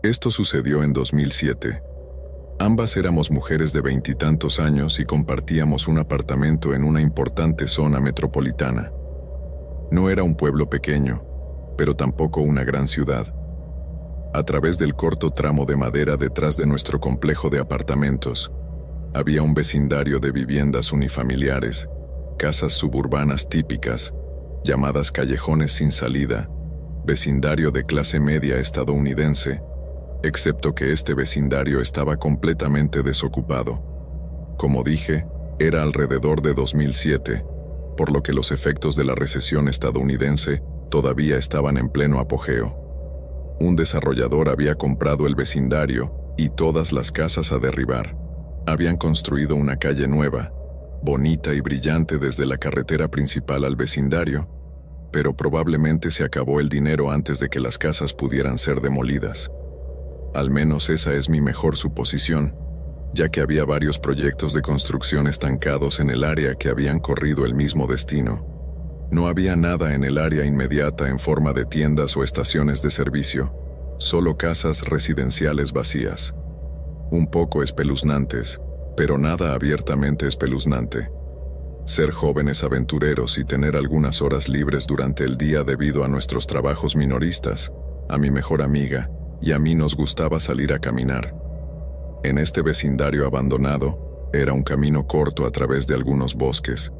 Esto sucedió en 2007. Ambas éramos mujeres de veintitantos años y compartíamos un apartamento en una importante zona metropolitana. No era un pueblo pequeño, pero tampoco una gran ciudad. A través del corto tramo de madera detrás de nuestro complejo de apartamentos, había un vecindario de viviendas unifamiliares, casas suburbanas típicas, llamadas callejones sin salida, vecindario de clase media estadounidense, excepto que este vecindario estaba completamente desocupado. Como dije, era alrededor de 2007, por lo que los efectos de la recesión estadounidense todavía estaban en pleno apogeo. Un desarrollador había comprado el vecindario y todas las casas a derribar. Habían construido una calle nueva, bonita y brillante desde la carretera principal al vecindario, pero probablemente se acabó el dinero antes de que las casas pudieran ser demolidas. Al menos esa es mi mejor suposición, ya que había varios proyectos de construcción estancados en el área que habían corrido el mismo destino. No había nada en el área inmediata en forma de tiendas o estaciones de servicio, solo casas residenciales vacías. Un poco espeluznantes, pero nada abiertamente espeluznante. Ser jóvenes aventureros y tener algunas horas libres durante el día debido a nuestros trabajos minoristas, a mi mejor amiga y a mí nos gustaba salir a caminar. En este vecindario abandonado, era un camino corto a través de algunos bosques,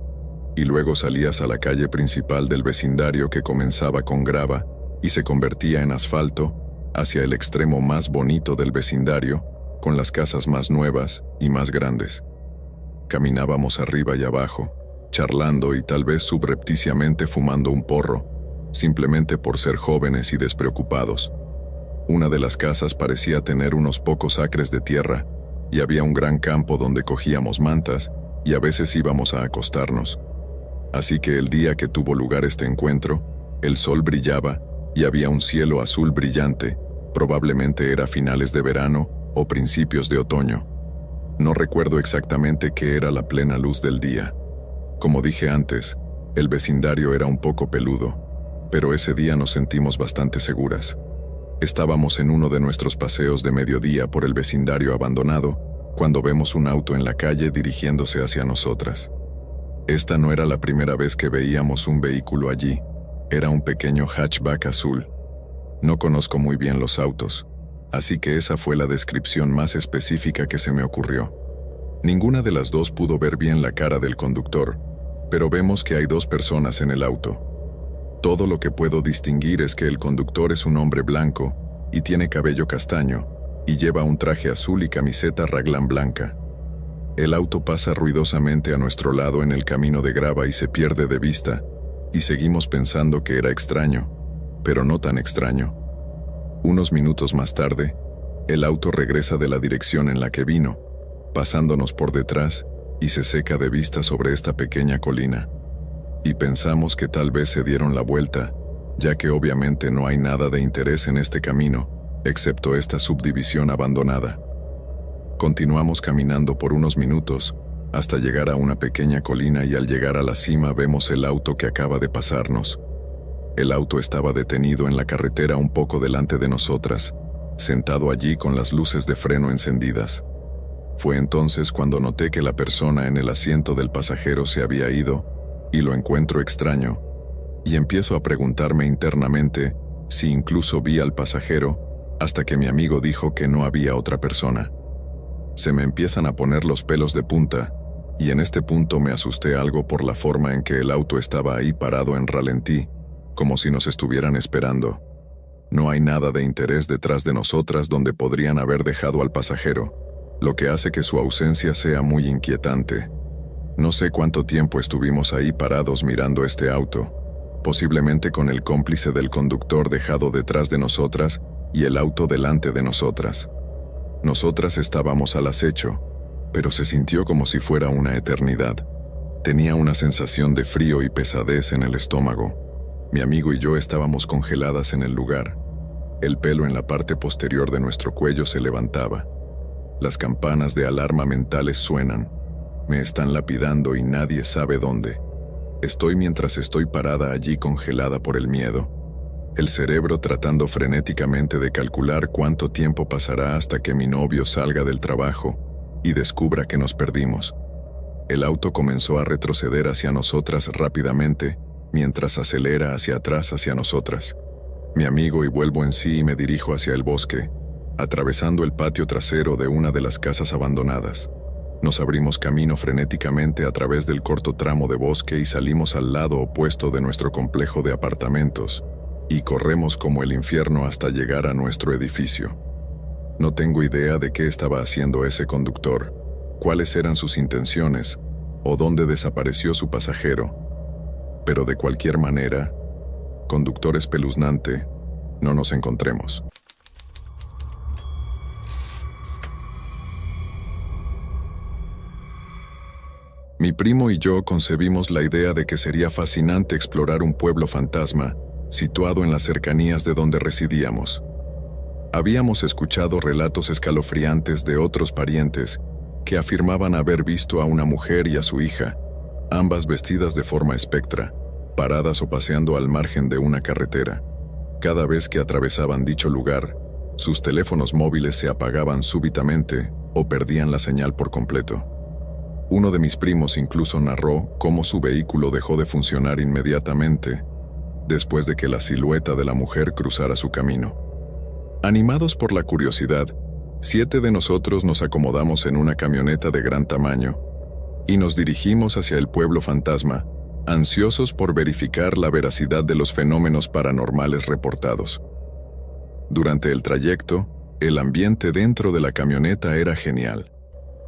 y luego salías a la calle principal del vecindario que comenzaba con grava y se convertía en asfalto hacia el extremo más bonito del vecindario, con las casas más nuevas y más grandes. Caminábamos arriba y abajo, charlando y tal vez subrepticiamente fumando un porro, simplemente por ser jóvenes y despreocupados. Una de las casas parecía tener unos pocos acres de tierra, y había un gran campo donde cogíamos mantas y a veces íbamos a acostarnos. Así que el día que tuvo lugar este encuentro, el sol brillaba y había un cielo azul brillante, probablemente era finales de verano o principios de otoño. No recuerdo exactamente qué era la plena luz del día. Como dije antes, el vecindario era un poco peludo, pero ese día nos sentimos bastante seguras. Estábamos en uno de nuestros paseos de mediodía por el vecindario abandonado, cuando vemos un auto en la calle dirigiéndose hacia nosotras. Esta no era la primera vez que veíamos un vehículo allí, era un pequeño hatchback azul. No conozco muy bien los autos, así que esa fue la descripción más específica que se me ocurrió. Ninguna de las dos pudo ver bien la cara del conductor, pero vemos que hay dos personas en el auto. Todo lo que puedo distinguir es que el conductor es un hombre blanco y tiene cabello castaño y lleva un traje azul y camiseta raglan blanca. El auto pasa ruidosamente a nuestro lado en el camino de grava y se pierde de vista, y seguimos pensando que era extraño, pero no tan extraño. Unos minutos más tarde, el auto regresa de la dirección en la que vino, pasándonos por detrás y se seca de vista sobre esta pequeña colina. Y pensamos que tal vez se dieron la vuelta, ya que obviamente no hay nada de interés en este camino, excepto esta subdivisión abandonada. Continuamos caminando por unos minutos, hasta llegar a una pequeña colina y al llegar a la cima vemos el auto que acaba de pasarnos. El auto estaba detenido en la carretera un poco delante de nosotras, sentado allí con las luces de freno encendidas. Fue entonces cuando noté que la persona en el asiento del pasajero se había ido, y lo encuentro extraño, y empiezo a preguntarme internamente si incluso vi al pasajero, hasta que mi amigo dijo que no había otra persona. Se me empiezan a poner los pelos de punta, y en este punto me asusté algo por la forma en que el auto estaba ahí parado en ralentí, como si nos estuvieran esperando. No hay nada de interés detrás de nosotras donde podrían haber dejado al pasajero, lo que hace que su ausencia sea muy inquietante. No sé cuánto tiempo estuvimos ahí parados mirando este auto, posiblemente con el cómplice del conductor dejado detrás de nosotras y el auto delante de nosotras. Nosotras estábamos al acecho, pero se sintió como si fuera una eternidad. Tenía una sensación de frío y pesadez en el estómago. Mi amigo y yo estábamos congeladas en el lugar. El pelo en la parte posterior de nuestro cuello se levantaba. Las campanas de alarma mentales suenan. Me están lapidando y nadie sabe dónde. Estoy mientras estoy parada allí congelada por el miedo. el cerebro tratando frenéticamente de calcular cuánto tiempo pasará hasta que mi novio salga del trabajo y descubra que nos perdimos. El auto comenzó a retroceder hacia nosotras rápidamente, mientras acelera hacia atrás hacia nosotras. Mi amigo y vuelvo en sí y me dirijo hacia el bosque, atravesando el patio trasero de una de las casas abandonadas. Nos abrimos camino frenéticamente a través del corto tramo de bosque y salimos al lado opuesto de nuestro complejo de apartamentos, y corremos como el infierno hasta llegar a nuestro edificio. No tengo idea de qué estaba haciendo ese conductor, cuáles eran sus intenciones, o dónde desapareció su pasajero, pero de cualquier manera, conductor espeluznante, no nos encontremos. Mi primo y yo concebimos la idea de que sería fascinante explorar un pueblo fantasma situado en las cercanías de donde residíamos. Habíamos escuchado relatos escalofriantes de otros parientes que afirmaban haber visto a una mujer y a su hija, ambas vestidas de forma espectra, paradas o paseando al margen de una carretera. Cada vez que atravesaban dicho lugar, sus teléfonos móviles se apagaban súbitamente o perdían la señal por completo. Uno de mis primos incluso narró cómo su vehículo dejó de funcionar inmediatamente después de que la silueta de la mujer cruzara su camino. Animados por la curiosidad, 7 de nosotros nos acomodamos en una camioneta de gran tamaño y nos dirigimos hacia el pueblo fantasma, ansiosos por verificar la veracidad de los fenómenos paranormales reportados. Durante el trayecto, el ambiente dentro de la camioneta era genial.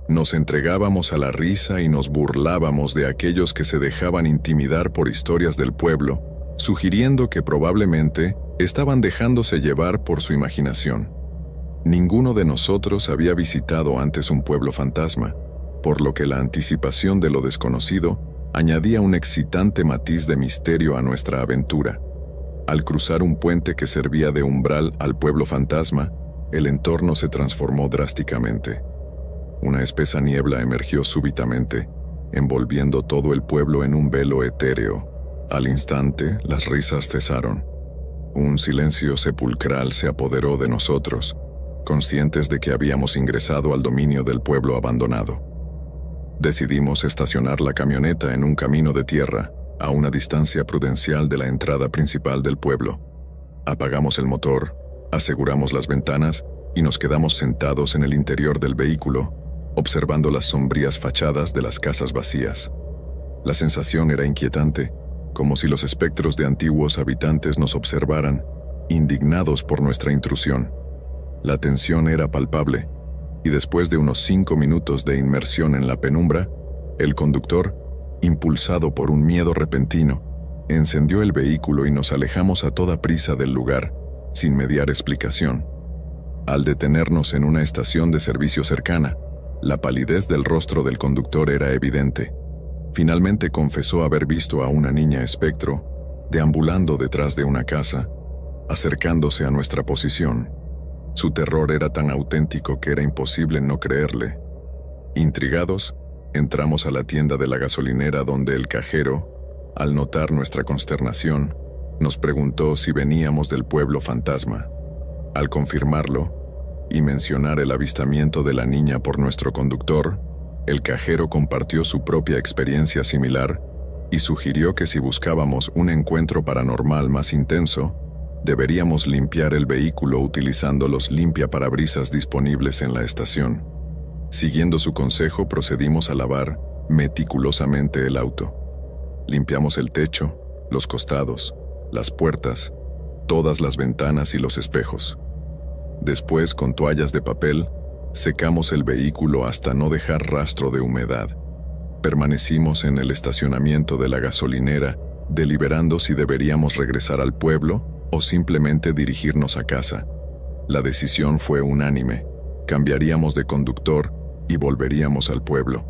Nos entregábamos a la risa y nos burlábamos de aquellos que se dejaban intimidar por historias del pueblo, sugiriendo que probablemente estaban dejándose llevar por su imaginación. Ninguno de nosotros había visitado antes un pueblo fantasma, por lo que la anticipación de lo desconocido añadía un excitante matiz de misterio a nuestra aventura. Al cruzar un puente que servía de umbral al pueblo fantasma, el entorno se transformó drásticamente. Una espesa niebla emergió súbitamente, envolviendo todo el pueblo en un velo etéreo. Al instante, las risas cesaron. Un silencio sepulcral se apoderó de nosotros, conscientes de que habíamos ingresado al dominio del pueblo abandonado. Decidimos estacionar la camioneta en un camino de tierra, a una distancia prudencial de la entrada principal del pueblo. Apagamos el motor, aseguramos las ventanas y nos quedamos sentados en el interior del vehículo, observando las sombrías fachadas de las casas vacías. La sensación era inquietante, como si los espectros de antiguos habitantes nos observaran, indignados por nuestra intrusión. La tensión era palpable, y después de unos 5 minutos de inmersión en la penumbra, el conductor, impulsado por un miedo repentino, encendió el vehículo y nos alejamos a toda prisa del lugar, sin mediar explicación. Al detenernos en una estación de servicio cercana, la palidez del rostro del conductor era evidente. Finalmente confesó haber visto a una niña espectro, deambulando detrás de una casa, acercándose a nuestra posición. Su terror era tan auténtico que era imposible no creerle. Intrigados, entramos a la tienda de la gasolinera donde el cajero, al notar nuestra consternación, nos preguntó si veníamos del pueblo fantasma. Al confirmarlo, y mencionar el avistamiento de la niña por nuestro conductor, el cajero compartió su propia experiencia similar y sugirió que si buscábamos un encuentro paranormal más intenso, deberíamos limpiar el vehículo utilizando los limpiaparabrisas disponibles en la estación. Siguiendo su consejo, procedimos a lavar meticulosamente el auto. Limpiamos el techo, los costados, las puertas, todas las ventanas y los espejos. Después, con toallas de papel, secamos el vehículo hasta no dejar rastro de humedad. Permanecimos en el estacionamiento de la gasolinera, deliberando si deberíamos regresar al pueblo o simplemente dirigirnos a casa. La decisión fue unánime: cambiaríamos de conductor y volveríamos al pueblo.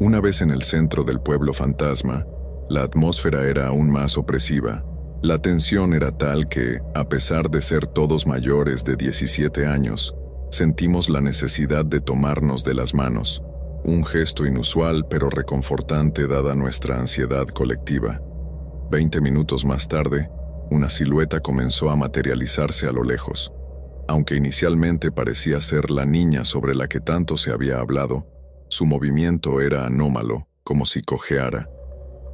Una vez en el centro del pueblo fantasma, la atmósfera era aún más opresiva. La tensión era tal que, a pesar de ser todos mayores de 17 años, sentimos la necesidad de tomarnos de las manos, un gesto inusual pero reconfortante dada nuestra ansiedad colectiva. 20 minutos más tarde, una silueta comenzó a materializarse a lo lejos. Aunque inicialmente parecía ser la niña sobre la que tanto se había hablado, su movimiento era anómalo, como si cojeara.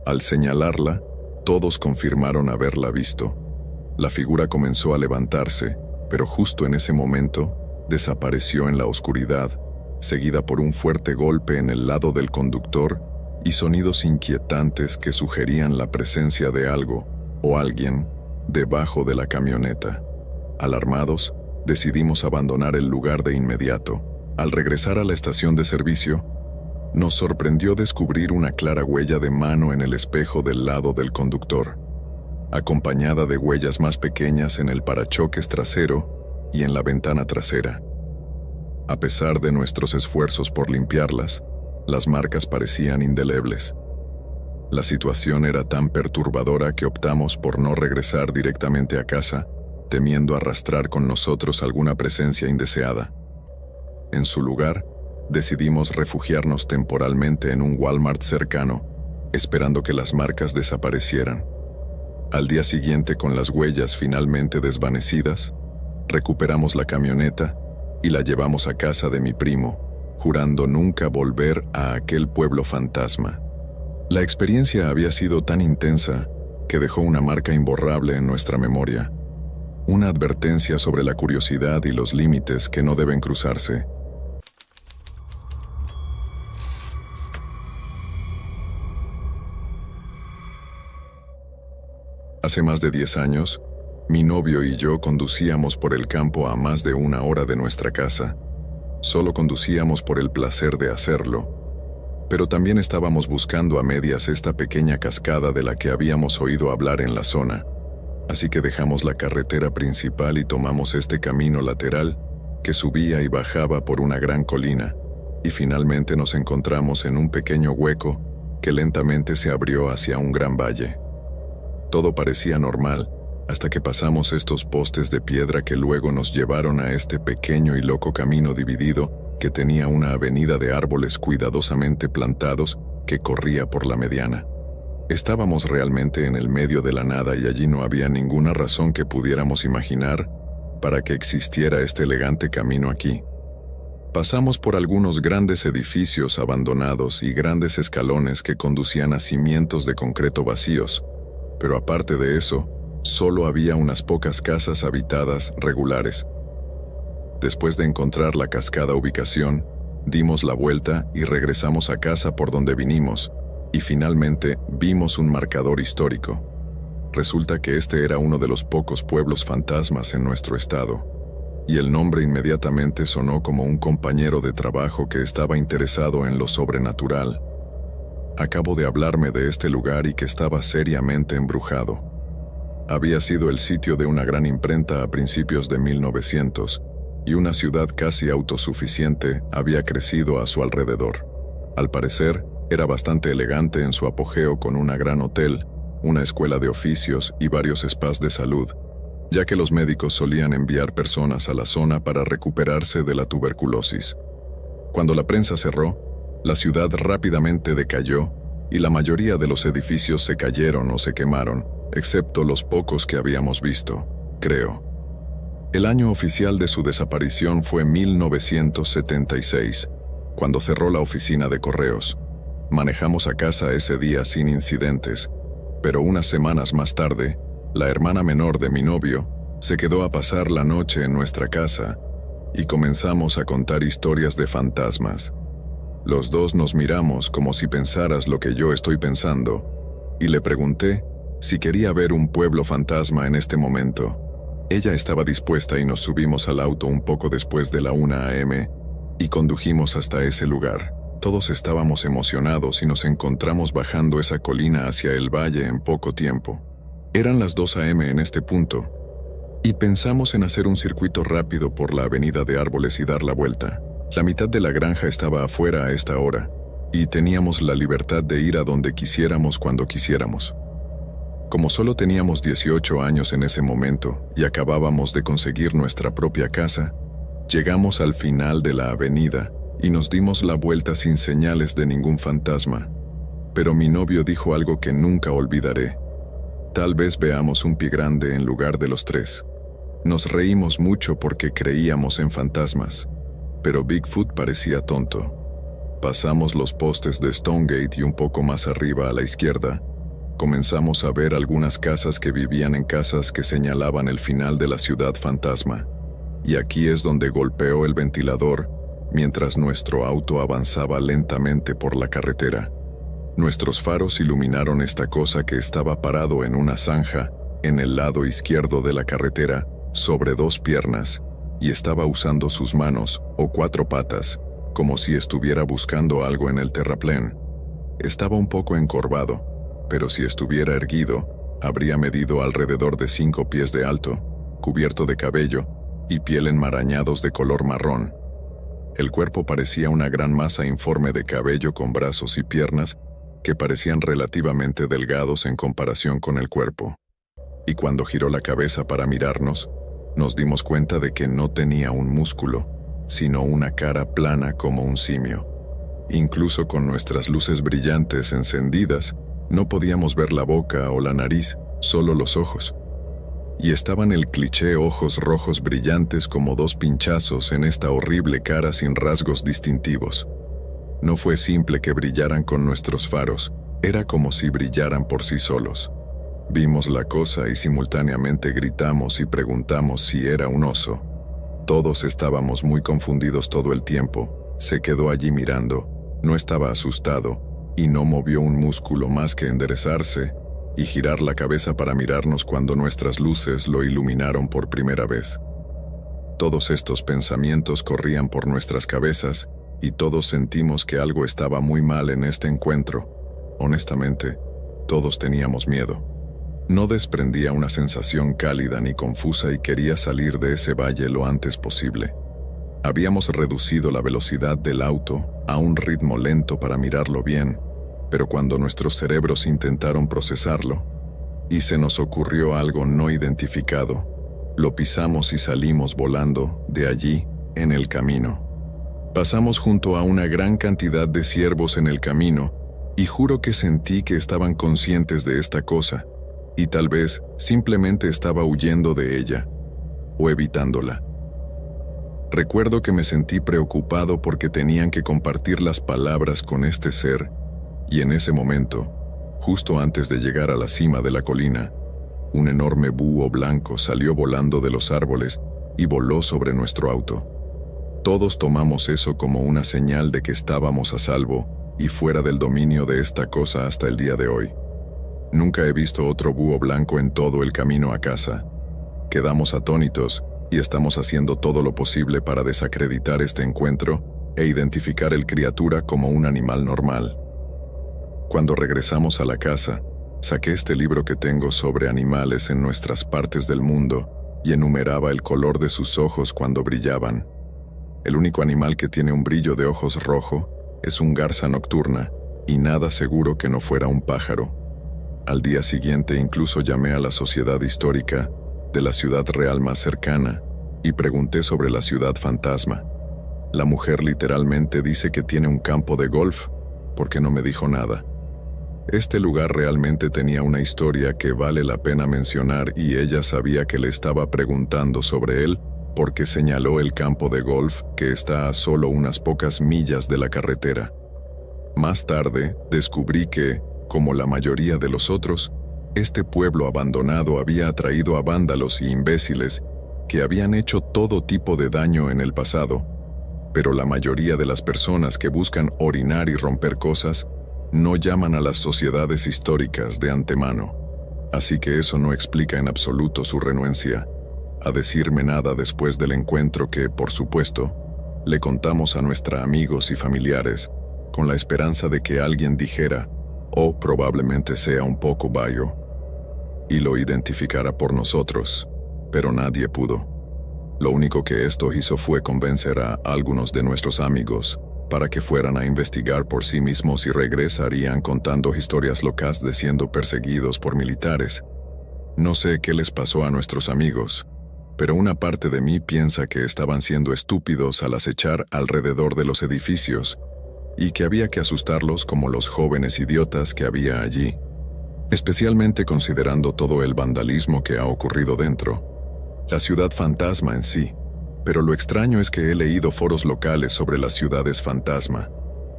Al señalarla, todos confirmaron haberla visto. La figura comenzó a levantarse, pero justo en ese momento, desapareció en la oscuridad, seguida por un fuerte golpe en el lado del conductor y sonidos inquietantes que sugerían la presencia de algo o alguien debajo de la camioneta. Alarmados, decidimos abandonar el lugar de inmediato. Al regresar a la estación de servicio, nos sorprendió descubrir una clara huella de mano en el espejo del lado del conductor, acompañada de huellas más pequeñas en el parachoques trasero y en la ventana trasera. A pesar de nuestros esfuerzos por limpiarlas, las marcas parecían indelebles. La situación era tan perturbadora que optamos por no regresar directamente a casa, temiendo arrastrar con nosotros alguna presencia indeseada. En su lugar, decidimos refugiarnos temporalmente en un Walmart cercano, esperando que las marcas desaparecieran. Al día siguiente, con las huellas finalmente desvanecidas, recuperamos la camioneta y la llevamos a casa de mi primo, jurando nunca volver a aquel pueblo fantasma. La experiencia había sido tan intensa que dejó una marca imborrable en nuestra memoria, una advertencia sobre la curiosidad y los límites que no deben cruzarse. Hace más de 10 años, mi novio y yo conducíamos por el campo a más de 1 hora de nuestra casa. Solo conducíamos por el placer de hacerlo, pero también estábamos buscando a medias esta pequeña cascada de la que habíamos oído hablar en la zona. Así que dejamos la carretera principal y tomamos este camino lateral que subía y bajaba por una gran colina, y finalmente nos encontramos en un pequeño hueco que lentamente se abrió hacia un gran valle. Todo parecía normal, hasta que pasamos estos postes de piedra que luego nos llevaron a este pequeño y loco camino dividido que tenía una avenida de árboles cuidadosamente plantados que corría por la mediana. Estábamos realmente en el medio de la nada y allí no había ninguna razón que pudiéramos imaginar para que existiera este elegante camino aquí. Pasamos por algunos grandes edificios abandonados y grandes escalones que conducían a cimientos de concreto vacíos, pero aparte de eso, solo había unas pocas casas habitadas regulares. Después de encontrar la cascada ubicación, dimos la vuelta y regresamos a casa por donde vinimos, y finalmente vimos un marcador histórico. Resulta que este era uno de los pocos pueblos fantasmas en nuestro estado, y el nombre inmediatamente sonó como un compañero de trabajo que estaba interesado en lo sobrenatural. Acabo de hablarme de este lugar y que estaba seriamente embrujado. Había sido el sitio de una gran imprenta a principios de 1900, y una ciudad casi autosuficiente había crecido a su alrededor. Al parecer, era bastante elegante en su apogeo con un gran hotel, una escuela de oficios y varios spas de salud, ya que los médicos solían enviar personas a la zona para recuperarse de la tuberculosis. Cuando la prensa cerró, la ciudad rápidamente decayó y la mayoría de los edificios se cayeron o se quemaron, excepto los pocos que habíamos visto, creo. El año oficial de su desaparición fue 1976, cuando cerró la oficina de correos. Manejamos a casa ese día sin incidentes, pero unas semanas más tarde, la hermana menor de mi novio se quedó a pasar la noche en nuestra casa y comenzamos a contar historias de fantasmas. Los dos nos miramos como si pensaras lo que yo estoy pensando, y le pregunté si quería ver un pueblo fantasma en este momento. Ella estaba dispuesta y nos subimos al auto un poco después de la 1 a.m. y condujimos hasta ese lugar. Todos estábamos emocionados y nos encontramos bajando esa colina hacia el valle en poco tiempo. Eran las 2 a.m. en este punto, y pensamos en hacer un circuito rápido por la avenida de árboles y dar la vuelta. La mitad de la granja estaba afuera a esta hora, y teníamos la libertad de ir a donde quisiéramos cuando quisiéramos. Como solo teníamos 18 años en ese momento y acabábamos de conseguir nuestra propia casa, llegamos al final de la avenida y nos dimos la vuelta sin señales de ningún fantasma. Pero mi novio dijo algo que nunca olvidaré. Tal vez veamos un pie grande en lugar de los tres. Nos reímos mucho porque creíamos en fantasmas, pero Bigfoot parecía tonto. Pasamos los postes de Stonegate y un poco más arriba a la izquierda, comenzamos a ver algunas casas que vivían en casas que señalaban el final de la ciudad fantasma. Y aquí es donde golpeó el ventilador mientras nuestro auto avanzaba lentamente por la carretera. Nuestros faros iluminaron esta cosa que estaba parado en una zanja, en el lado izquierdo de la carretera, sobre dos piernas, y estaba usando sus manos, o cuatro patas, como si estuviera buscando algo en el terraplén. Estaba un poco encorvado, pero si estuviera erguido, habría medido alrededor de 5 pies de alto, cubierto de cabello y piel enmarañados de color marrón. El cuerpo parecía una gran masa informe de cabello con brazos y piernas que parecían relativamente delgados en comparación con el cuerpo. Y cuando giró la cabeza para mirarnos, nos dimos cuenta de que no tenía un músculo, sino una cara plana como un simio. Incluso con nuestras luces brillantes encendidas, no podíamos ver la boca o la nariz, solo los ojos. Y estaban el cliché ojos rojos brillantes como dos pinchazos en esta horrible cara sin rasgos distintivos. No fue simple que brillaran con nuestros faros, era como si brillaran por sí solos. Vimos la cosa y simultáneamente gritamos y preguntamos si era un oso. Todos estábamos muy confundidos todo el tiempo. Se quedó allí mirando, no estaba asustado y no movió un músculo más que enderezarse y girar la cabeza para mirarnos cuando nuestras luces lo iluminaron por primera vez. Todos estos pensamientos corrían por nuestras cabezas y todos sentimos que algo estaba muy mal en este encuentro. Honestamente, todos teníamos miedo. No desprendía una sensación cálida ni confusa y quería salir de ese valle lo antes posible. Habíamos reducido la velocidad del auto a un ritmo lento para mirarlo bien, pero cuando nuestros cerebros intentaron procesarlo, y se nos ocurrió algo no identificado, lo pisamos y salimos volando de allí en el camino. Pasamos junto a una gran cantidad de ciervos en el camino, y juro que sentí que estaban conscientes de esta cosa, y tal vez simplemente estaba huyendo de ella, o evitándola. Recuerdo que me sentí preocupado porque tenían que compartir las palabras con este ser, y en ese momento, justo antes de llegar a la cima de la colina, un enorme búho blanco salió volando de los árboles y voló sobre nuestro auto. Todos tomamos eso como una señal de que estábamos a salvo y fuera del dominio de esta cosa hasta el día de hoy. Nunca he visto otro búho blanco en todo el camino a casa. Quedamos atónitos y estamos haciendo todo lo posible para desacreditar este encuentro e identificar el criatura como un animal normal. Cuando regresamos a la casa, saqué este libro que tengo sobre animales en nuestras partes del mundo y enumeraba el color de sus ojos cuando brillaban. El único animal que tiene un brillo de ojos rojo es un garza nocturna y nada seguro que no fuera un pájaro. Al día siguiente incluso llamé a la sociedad histórica de la ciudad real más cercana y pregunté sobre la ciudad fantasma. La mujer literalmente dice que tiene un campo de golf porque no me dijo nada. Este lugar realmente tenía una historia que vale la pena mencionar y ella sabía que le estaba preguntando sobre él porque señaló el campo de golf que está a solo unas pocas millas de la carretera. Más tarde descubrí que, como la mayoría de los otros, este pueblo abandonado había atraído a vándalos y imbéciles que habían hecho todo tipo de daño en el pasado, pero la mayoría de las personas que buscan orinar y romper cosas no llaman a las sociedades históricas de antemano, así que eso no explica en absoluto su renuencia a decirme nada después del encuentro que, por supuesto, le contamos a nuestros amigos y familiares con la esperanza de que alguien dijera, o probablemente sea un poco bayo, y lo identificara por nosotros, pero nadie pudo. Lo único que esto hizo fue convencer a algunos de nuestros amigos para que fueran a investigar por sí mismos y regresarían contando historias locas de siendo perseguidos por militares. No sé qué les pasó a nuestros amigos, pero una parte de mí piensa que estaban siendo estúpidos al acechar alrededor de los edificios y que había que asustarlos como los jóvenes idiotas que había allí. especialmente considerando todo el vandalismo que ha ocurrido dentro. La ciudad fantasma en sí. Pero lo extraño es que he leído foros locales sobre las ciudades fantasma,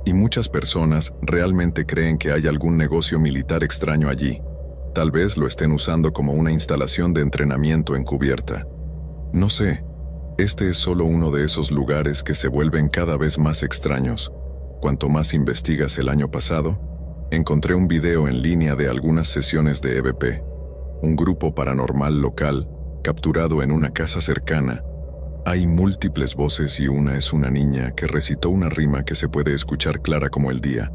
y muchas personas realmente creen que hay algún negocio militar extraño allí. Tal vez lo estén usando como una instalación de entrenamiento encubierta. No sé, este es solo uno de esos lugares que se vuelven cada vez más extraños. Cuanto más investigas. El año pasado, encontré un video en línea de algunas sesiones de EVP, un grupo paranormal local, capturado en una casa cercana. Hay múltiples voces y una es una niña que recitó una rima que se puede escuchar clara como el día.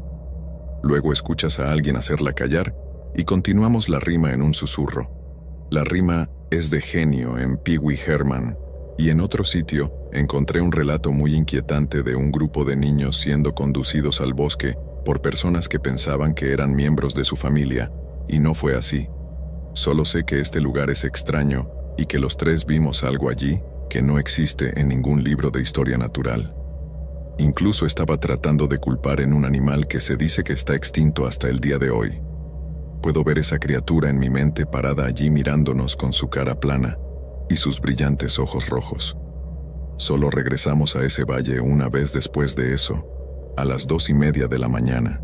Luego escuchas a alguien hacerla callar y continuamos la rima en un susurro. La rima es de Genio en Pee Wee Herman, y en otro sitio encontré un relato muy inquietante de un grupo de niños siendo conducidos al bosque por personas que pensaban que eran miembros de su familia, y no fue así. Solo sé que este lugar es extraño y que los tres vimos algo allí que no existe en ningún libro de historia natural. Incluso estaba tratando de culpar en un animal que se dice que está extinto hasta el día de hoy. Puedo ver esa criatura en mi mente parada allí mirándonos con su cara plana y sus brillantes ojos rojos. Solo regresamos a ese valle una vez después de eso, a las 2:30 de la mañana.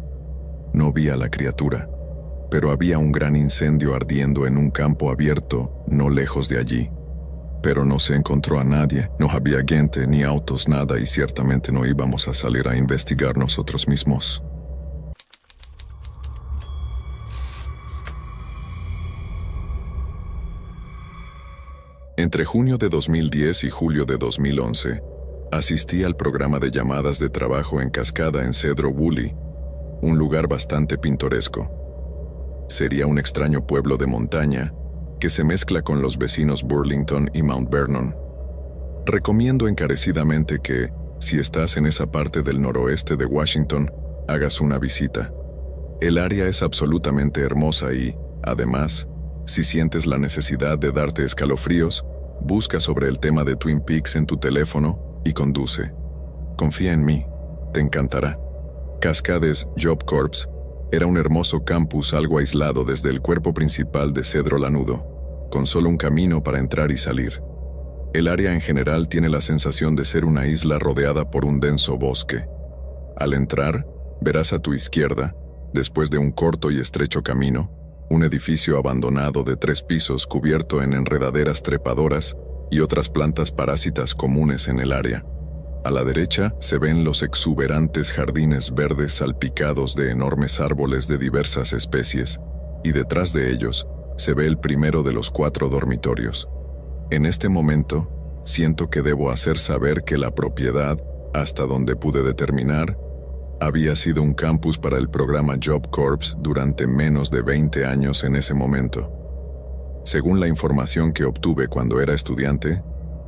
No vi a la criatura, pero había un gran incendio ardiendo en un campo abierto no lejos de allí. Pero no se encontró a nadie, no había gente ni autos, nada, y ciertamente no íbamos a salir a investigar nosotros mismos. Entre junio de 2010 y julio de 2011, asistí al programa de llamadas de trabajo en Cascada en Cedro Woolley, un lugar bastante pintoresco. Sería un extraño pueblo de montaña que se mezcla con los vecinos Burlington y Mount Vernon. Recomiendo encarecidamente que, si estás en esa parte del noroeste de Washington, hagas una visita. El área es absolutamente hermosa y, además, si sientes la necesidad de darte escalofríos, busca sobre el tema de Twin Peaks en tu teléfono y conduce. Confía en mí, te encantará. Cascades Job Corps era un hermoso campus algo aislado desde el cuerpo principal de Cedro Lanudo, con solo un camino para entrar y salir. El área en general tiene la sensación de ser una isla rodeada por un denso bosque. Al entrar, verás a tu izquierda, después de un corto y estrecho camino, un edificio abandonado de 3 pisos cubierto en enredaderas trepadoras y otras plantas parásitas comunes en el área. A la derecha se ven los exuberantes jardines verdes salpicados de enormes árboles de diversas especies, y detrás de ellos se ve el primero de los 4 dormitorios. En este momento, siento que debo hacer saber que la propiedad, hasta donde pude determinar, había sido un campus para el programa Job Corps durante menos de 20 años en ese momento. Según la información que obtuve cuando era estudiante,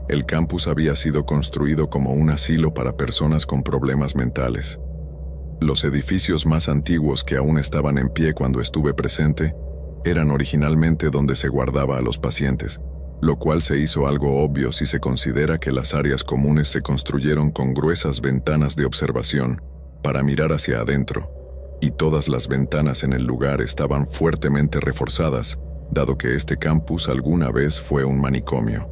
el campus había sido construido como un asilo para personas con problemas mentales. Los edificios más antiguos que aún estaban en pie cuando estuve presente eran originalmente donde se guardaba a los pacientes, lo cual se hizo algo obvio si se considera que las áreas comunes se construyeron con gruesas ventanas de observación para mirar hacia adentro, y todas las ventanas en el lugar estaban fuertemente reforzadas, dado que este campus alguna vez fue un manicomio.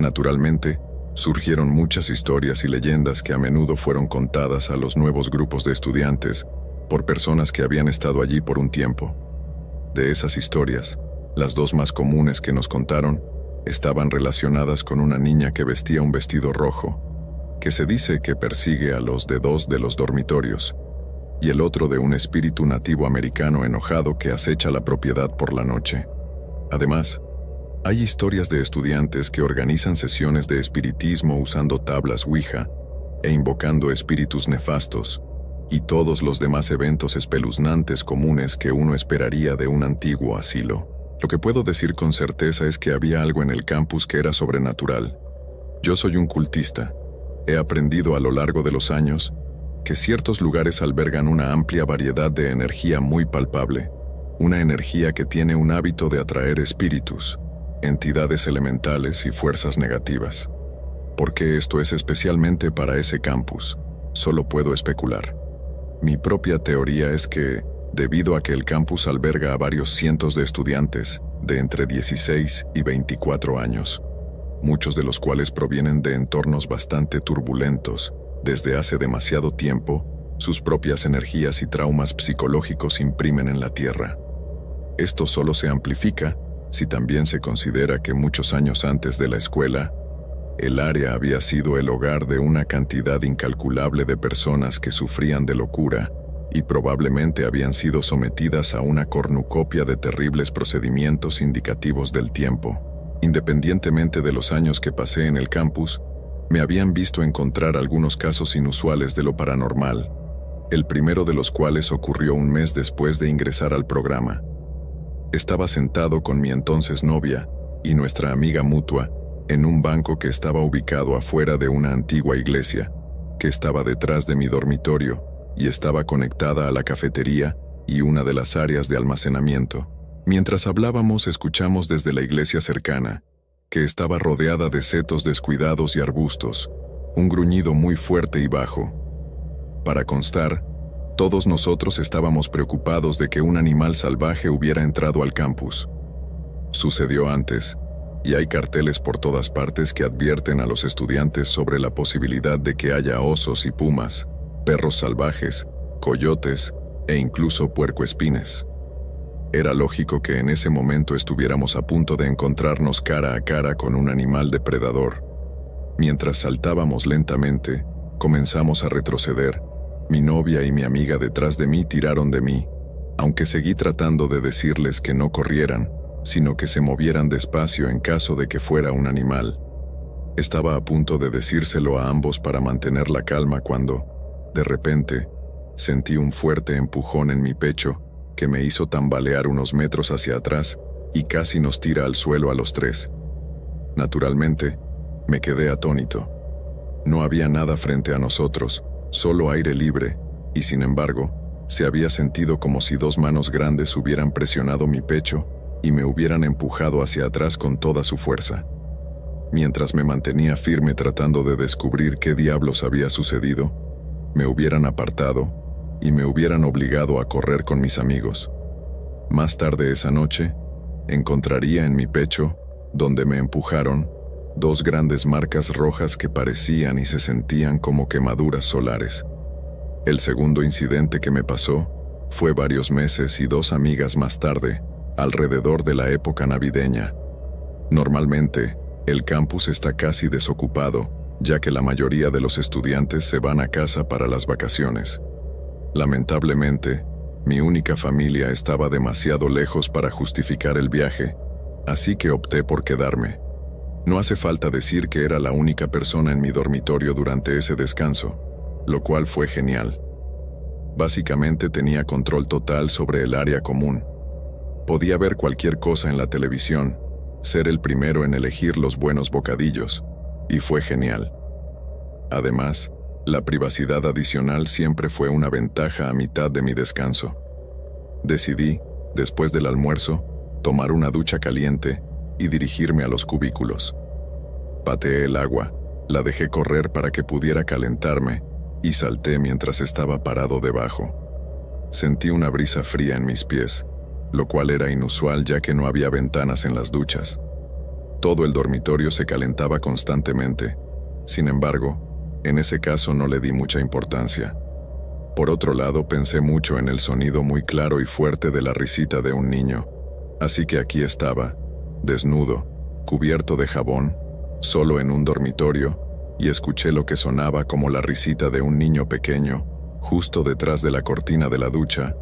Naturalmente, surgieron muchas historias y leyendas que a menudo fueron contadas a los nuevos grupos de estudiantes por personas que habían estado allí por un tiempo. De esas historias, las 2 más comunes que nos contaron estaban relacionadas con una niña que vestía un vestido rojo, que se dice que persigue a los de 2 de los dormitorios, y el otro de un espíritu nativo americano enojado que acecha la propiedad por la noche. Además, hay historias de estudiantes que organizan sesiones de espiritismo usando tablas Ouija e invocando espíritus nefastos, y todos los demás eventos espeluznantes comunes que uno esperaría de un antiguo asilo. Lo que puedo decir con certeza es que había algo en el campus que era sobrenatural. Yo soy un cultista. He aprendido a lo largo de los años que ciertos lugares albergan una amplia variedad de energía muy palpable, una energía que tiene un hábito de atraer espíritus, entidades elementales y fuerzas negativas. ¿Por qué esto es especialmente para ese campus? Solo puedo especular. Mi propia teoría es que, debido a que el campus alberga a varios cientos de estudiantes de entre 16 y 24 años, muchos de los cuales provienen de entornos bastante turbulentos. Desde hace demasiado tiempo, sus propias energías y traumas psicológicos imprimen en la Tierra. Esto solo se amplifica si también se considera que muchos años antes de la escuela, el área había sido el hogar de una cantidad incalculable de personas que sufrían de locura y probablemente habían sido sometidas a una cornucopia de terribles procedimientos indicativos del tiempo. Independientemente de los años que pasé en el campus, me habían visto encontrar algunos casos inusuales de lo paranormal, el primero de los cuales ocurrió un mes después de ingresar al programa. Estaba sentado con mi entonces novia y nuestra amiga mutua en un banco que estaba ubicado afuera de una antigua iglesia, que estaba detrás de mi dormitorio y estaba conectada a la cafetería y una de las áreas de almacenamiento. Mientras hablábamos, escuchamos desde la iglesia cercana, que estaba rodeada de setos descuidados y arbustos, un gruñido muy fuerte y bajo. Para constar, todos nosotros estábamos preocupados de que un animal salvaje hubiera entrado al campus. Sucedió antes, y hay carteles por todas partes que advierten a los estudiantes sobre la posibilidad de que haya osos y pumas, perros salvajes, coyotes e incluso puercoespines. Era lógico que en ese momento estuviéramos a punto de encontrarnos cara a cara con un animal depredador. Mientras saltábamos lentamente, comenzamos a retroceder. Mi novia y mi amiga detrás de mí tiraron de mí, aunque seguí tratando de decirles que no corrieran, sino que se movieran despacio en caso de que fuera un animal. Estaba a punto de decírselo a ambos para mantener la calma cuando, de repente, sentí un fuerte empujón en mi pecho que me hizo tambalear unos metros hacia atrás y casi nos tira al suelo a los tres. Naturalmente, me quedé atónito. No había nada frente a nosotros, solo aire libre, y sin embargo, se había sentido como si dos manos grandes hubieran presionado mi pecho y me hubieran empujado hacia atrás con toda su fuerza. Mientras me mantenía firme tratando de descubrir qué diablos había sucedido, me hubieran apartado y me hubieran obligado a correr con mis amigos. Más tarde esa noche, encontraría en mi pecho, donde me empujaron, dos grandes marcas rojas que parecían y se sentían como quemaduras solares. El segundo incidente que me pasó fue varios meses y 2 amigas más tarde, alrededor de la época navideña. Normalmente, el campus está casi desocupado, ya que la mayoría de los estudiantes se van a casa para las vacaciones. Lamentablemente, mi única familia estaba demasiado lejos para justificar el viaje, así que opté por quedarme. No hace falta decir que era la única persona en mi dormitorio durante ese descanso, lo cual fue genial. Básicamente tenía control total sobre el área común. Podía ver cualquier cosa en la televisión, ser el primero en elegir los buenos bocadillos, y fue genial. Además, la privacidad adicional siempre fue una ventaja a mitad de mi descanso. Decidí, después del almuerzo, tomar una ducha caliente y dirigirme a los cubículos. Pateé el agua, la dejé correr para que pudiera calentarme y salté mientras estaba parado debajo. Sentí una brisa fría en mis pies, lo cual era inusual ya que no había ventanas en las duchas. Todo el dormitorio se calentaba constantemente. Sin embargo, en ese caso no le di mucha importancia. Por otro lado, pensé mucho en el sonido muy claro y fuerte de la risita de un niño. Así que aquí estaba, desnudo, cubierto de jabón, solo en un dormitorio, y escuché lo que sonaba como la risita de un niño pequeño, justo detrás de la cortina de la ducha,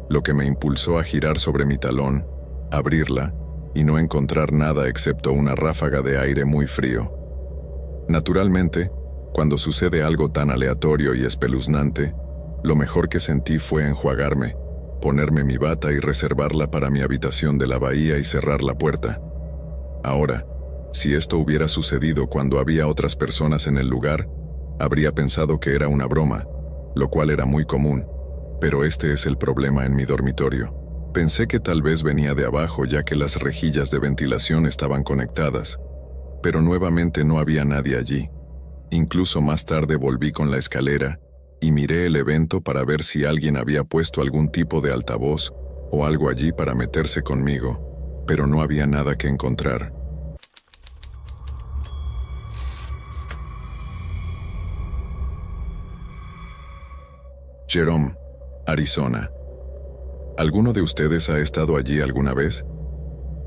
lo que me impulsó a girar sobre mi talón, abrirla, y no encontrar nada excepto una ráfaga de aire muy frío. Naturalmente, cuando sucede algo tan aleatorio y espeluznante, lo mejor que sentí fue enjuagarme, ponerme mi bata y reservarla para mi habitación de la bahía y cerrar la puerta. Ahora, si esto hubiera sucedido cuando había otras personas en el lugar, habría pensado que era una broma, lo cual era muy común, pero este es el problema en mi dormitorio. Pensé que tal vez venía de abajo ya que las rejillas de ventilación estaban conectadas, pero nuevamente no había nadie allí. Incluso más tarde volví con la escalera y miré el evento para ver si alguien había puesto algún tipo de altavoz o algo allí para meterse conmigo, pero no había nada que encontrar. Jerome, Arizona. ¿Alguno de ustedes ha estado allí alguna vez?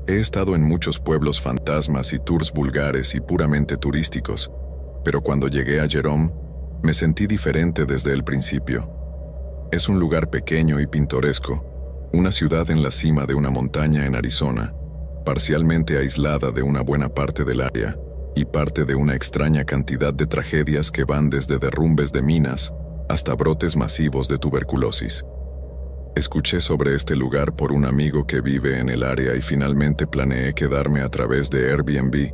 He estado en muchos pueblos fantasmas y tours vulgares y puramente turísticos, pero cuando llegué a Jerome, me sentí diferente desde el principio. Es un lugar pequeño y pintoresco, una ciudad en la cima de una montaña en Arizona, parcialmente aislada de una buena parte del área y parte de una extraña cantidad de tragedias que van desde derrumbes de minas hasta brotes masivos de tuberculosis. Escuché sobre este lugar por un amigo que vive en el área y finalmente planeé quedarme a través de Airbnb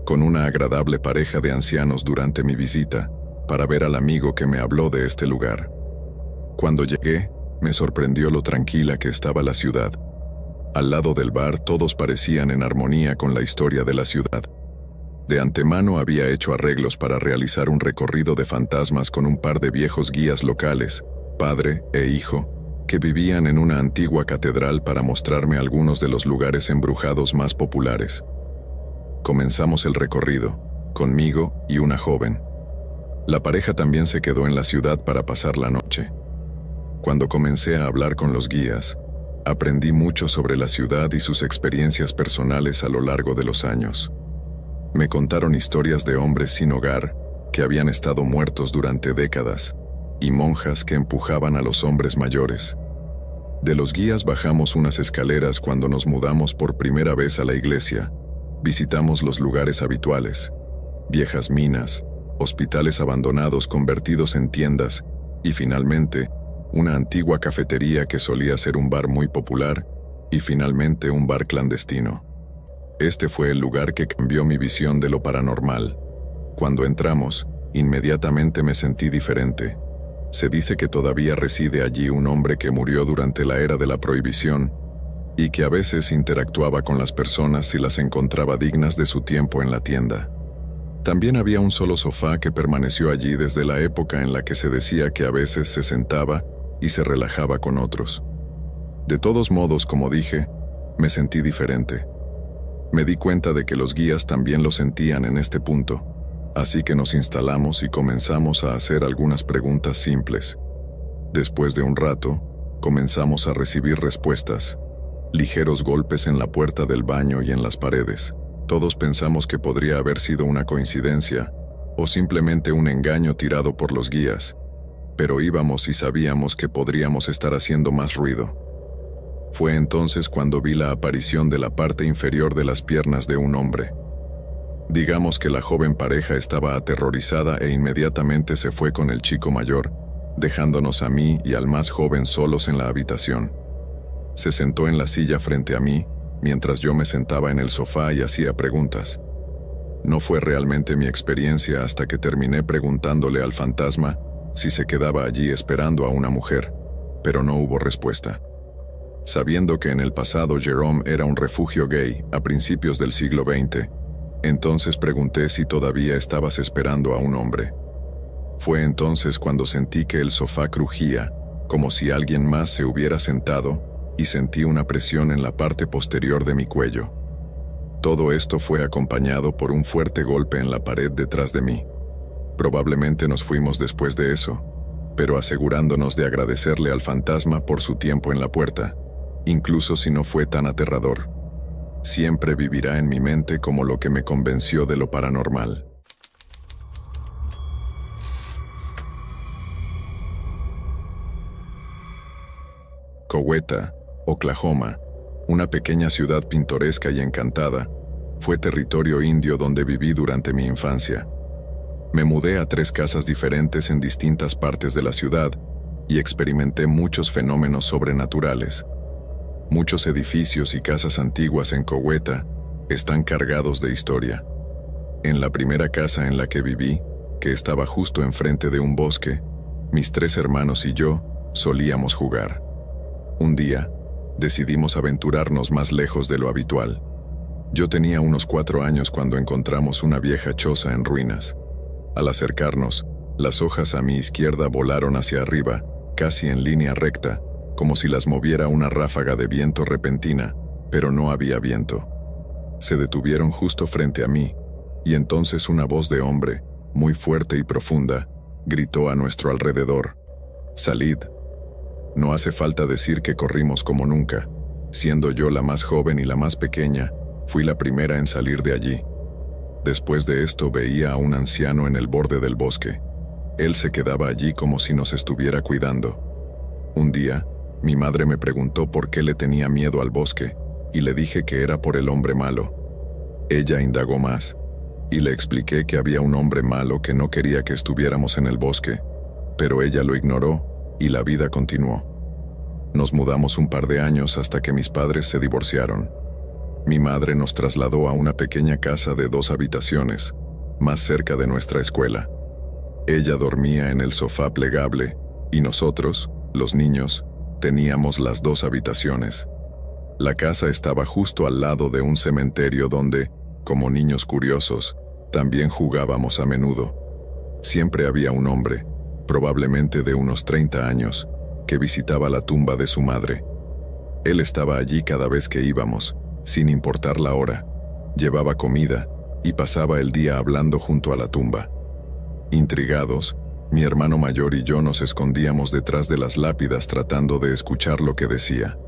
con una agradable pareja de ancianos durante mi visita para ver al amigo que me habló de este lugar. Cuando llegué, me sorprendió lo tranquila que estaba la ciudad. Al lado del bar todos parecían en armonía con la historia de la ciudad. De antemano había hecho arreglos para realizar un recorrido de fantasmas con un par de viejos guías locales, padre e hijo, que vivían en una antigua catedral para mostrarme algunos de los lugares embrujados más populares. Comenzamos el recorrido, conmigo y una joven. La pareja también se quedó en la ciudad para pasar la noche. Cuando comencé a hablar con los guías, aprendí mucho sobre la ciudad y sus experiencias personales a lo largo de los años. Me contaron historias de hombres sin hogar que habían estado muertos durante décadas y monjas que empujaban a los hombres mayores. De los guías bajamos unas escaleras cuando nos mudamos por primera vez a la iglesia. Visitamos los lugares habituales, viejas minas, hospitales abandonados convertidos en tiendas y finalmente una antigua cafetería que solía ser un bar muy popular y finalmente un bar clandestino. Este fue el lugar que cambió mi visión de lo paranormal. Cuando entramos, inmediatamente me sentí diferente. Se dice que todavía reside allí un hombre que murió durante la era de la prohibición y que a veces interactuaba con las personas si las encontraba dignas de su tiempo en la tienda. También había un solo sofá que permaneció allí desde la época en la que se decía que a veces se sentaba y se relajaba con otros. De todos modos, como dije, me sentí diferente. Me di cuenta de que los guías también lo sentían en este punto, así que nos instalamos y comenzamos a hacer algunas preguntas simples. Después de un rato, comenzamos a recibir respuestas, ligeros golpes en la puerta del baño y en las paredes. Todos pensamos que podría haber sido una coincidencia o simplemente un engaño tirado por los guías, pero íbamos y sabíamos que podríamos estar haciendo más ruido. Fue entonces cuando vi la aparición de la parte inferior de las piernas de un hombre. Digamos que la joven pareja estaba aterrorizada e inmediatamente se fue con el chico mayor, dejándonos a mí y al más joven solos en la habitación. Se sentó en la silla frente a mí, mientras yo me sentaba en el sofá y hacía preguntas. No fue realmente mi experiencia hasta que terminé preguntándole al fantasma si se quedaba allí esperando a una mujer, pero no hubo respuesta. Sabiendo que en el pasado Jerome era un refugio gay a principios del siglo XX, entonces pregunté si todavía estabas esperando a un hombre. Fue entonces cuando sentí que el sofá crujía, como si alguien más se hubiera sentado, y sentí una presión en la parte posterior de mi cuello. Todo esto fue acompañado por un fuerte golpe en la pared detrás de mí. Probablemente nos fuimos después de eso, pero asegurándonos de agradecerle al fantasma por su tiempo en la puerta, incluso si no fue tan aterrador. Siempre vivirá en mi mente como lo que me convenció de lo paranormal. Coweta, Oklahoma, una pequeña ciudad pintoresca y encantada, fue territorio indio donde viví durante mi infancia. Me mudé a 3 casas diferentes en distintas partes de la ciudad y experimenté muchos fenómenos sobrenaturales. Muchos edificios y casas antiguas en Coweta están cargados de historia. En la primera casa en la que viví, que estaba justo enfrente de un bosque, mis 3 hermanos y yo solíamos jugar. Un día, decidimos aventurarnos más lejos de lo habitual. Yo tenía unos 4 años cuando encontramos una vieja choza en ruinas. Al acercarnos, Las hojas a mi izquierda volaron hacia arriba, casi en línea recta, como si las moviera una ráfaga de viento repentina, pero no había viento. Se detuvieron justo frente a mí, y entonces una voz de hombre, muy fuerte y profunda, gritó a nuestro alrededor: «Salid». No hace falta decir que corrimos como nunca. Siendo yo la más joven y la más pequeña, fui la primera en salir de allí. Después de esto veía a un anciano en el borde del bosque. Él se quedaba allí como si nos estuviera cuidando. Un día, mi madre me preguntó por qué le tenía miedo al bosque, y le dije que era por el hombre malo. Ella indagó más, y le expliqué que había un hombre malo que no quería que estuviéramos en el bosque, pero ella lo ignoró, y la vida continuó. Nos mudamos un par de años hasta que mis padres se divorciaron. Mi madre nos trasladó a una pequeña casa de 2 habitaciones, más cerca de nuestra escuela. Ella dormía en el sofá plegable, y nosotros, los niños, teníamos las 2 habitaciones. La casa estaba justo al lado de un cementerio donde, como niños curiosos, también jugábamos a menudo. Siempre había un hombre, probablemente de unos 30 años, que visitaba la tumba de su madre. Él estaba allí cada vez que íbamos, sin importar la hora. Llevaba comida y pasaba el día hablando junto a la tumba. Intrigados, mi hermano mayor y yo nos escondíamos detrás de las lápidas tratando de escuchar lo que decía.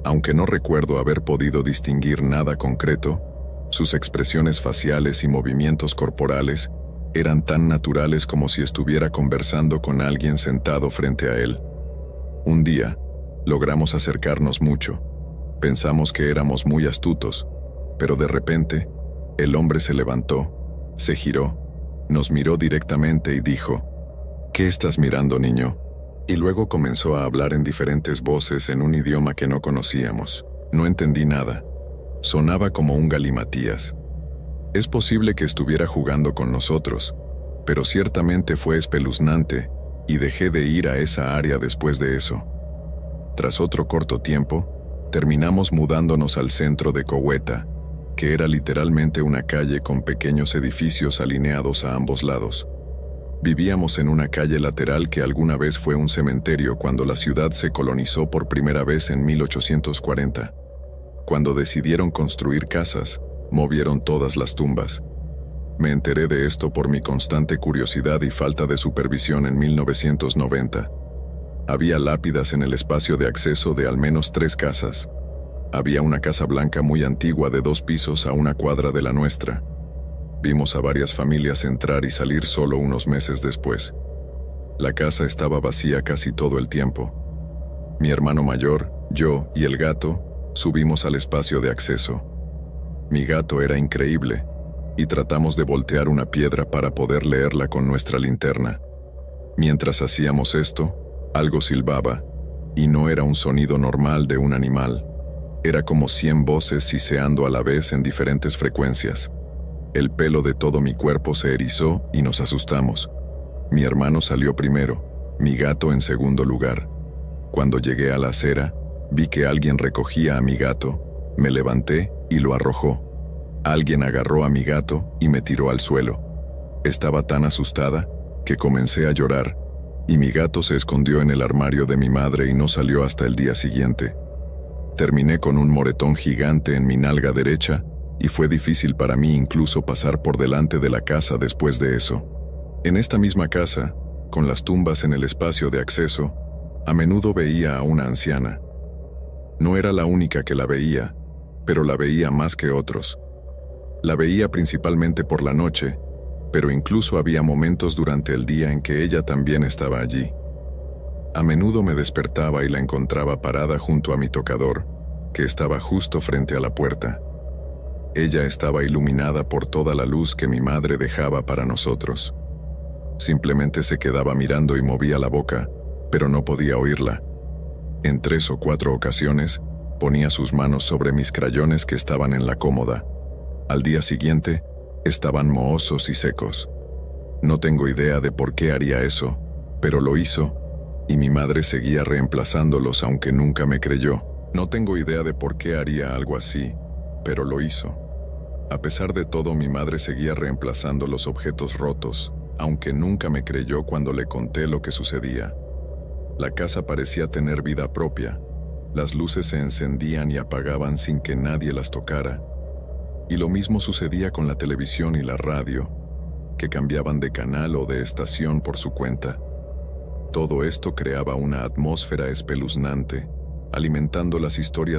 Aunque no recuerdo haber podido distinguir nada concreto, sus expresiones faciales y movimientos corporales eran tan naturales como si estuviera conversando con alguien sentado frente a él. Un día, logramos acercarnos mucho. Pensamos que éramos muy astutos, pero de repente, el hombre se levantó, se giró, nos miró directamente y dijo: «¿Qué estás mirando, niño?». Y luego comenzó a hablar en diferentes voces en un idioma que no conocíamos. No entendí nada. Sonaba como un galimatías. Es posible que estuviera jugando con nosotros, pero ciertamente fue espeluznante, y dejé de ir a esa área después de eso. Tras otro corto tiempo, terminamos mudándonos al centro de Coweta, que era literalmente una calle con pequeños edificios alineados a ambos lados. Vivíamos en una calle lateral que alguna vez fue un cementerio cuando la ciudad se colonizó por primera vez en 1840. Cuando decidieron construir casas, movieron todas las tumbas. Me enteré de esto por mi constante curiosidad y falta de supervisión en 1990. Había lápidas en el espacio de acceso de al menos 3 casas. Había una casa blanca muy antigua de 2 pisos a una cuadra de la nuestra. Vimos a varias familias entrar y salir solo unos meses después. La casa estaba vacía casi todo el tiempo. Mi hermano mayor, yo y el gato subimos al espacio de acceso. Mi gato era increíble, y tratamos de voltear una piedra para poder leerla con nuestra linterna. Mientras hacíamos esto, algo silbaba, y no era un sonido normal de un animal. Era como 100 voces siseando a la vez en diferentes frecuencias. El pelo de todo mi cuerpo se erizó y nos asustamos. Mi hermano salió primero, mi gato en segundo lugar. Cuando llegué a la acera, vi que alguien recogía a mi gato, me levanté y lo arrojó. Alguien agarró a mi gato y me tiró al suelo. Estaba tan asustada que comencé a llorar, y mi gato se escondió en el armario de mi madre y no salió hasta el día siguiente. Terminé con un moretón gigante en mi nalga derecha, y fue difícil para mí incluso pasar por delante de la casa después de eso. En esta misma casa, con las tumbas en el espacio de acceso, a menudo veía a una anciana. No era la única que la veía, pero la veía más que otros. La veía principalmente por la noche, pero incluso había momentos durante el día en que ella también estaba allí. A menudo me despertaba y la encontraba parada junto a mi tocador, que estaba justo frente a la puerta. Ella estaba iluminada por toda la luz que mi madre dejaba para nosotros. Simplemente se quedaba mirando y movía la boca, pero no podía oírla. En 3 o 4 ocasiones, ponía sus manos sobre mis crayones que estaban en la cómoda. Al día siguiente, estaban mohosos y secos. No tengo idea de por qué haría eso, pero lo hizo, y mi madre seguía reemplazándolos aunque nunca me creyó. No tengo idea de por qué haría algo así, pero lo hizo. A pesar de todo, mi madre seguía reemplazando los objetos rotos, aunque nunca me creyó cuando le conté lo que sucedía. La casa parecía tener vida propia. Las luces se encendían y apagaban sin que nadie las tocara. Y lo mismo sucedía con la televisión y la radio, que cambiaban de canal o de estación por su cuenta. Todo esto creaba una atmósfera espeluznante, alimentando las historias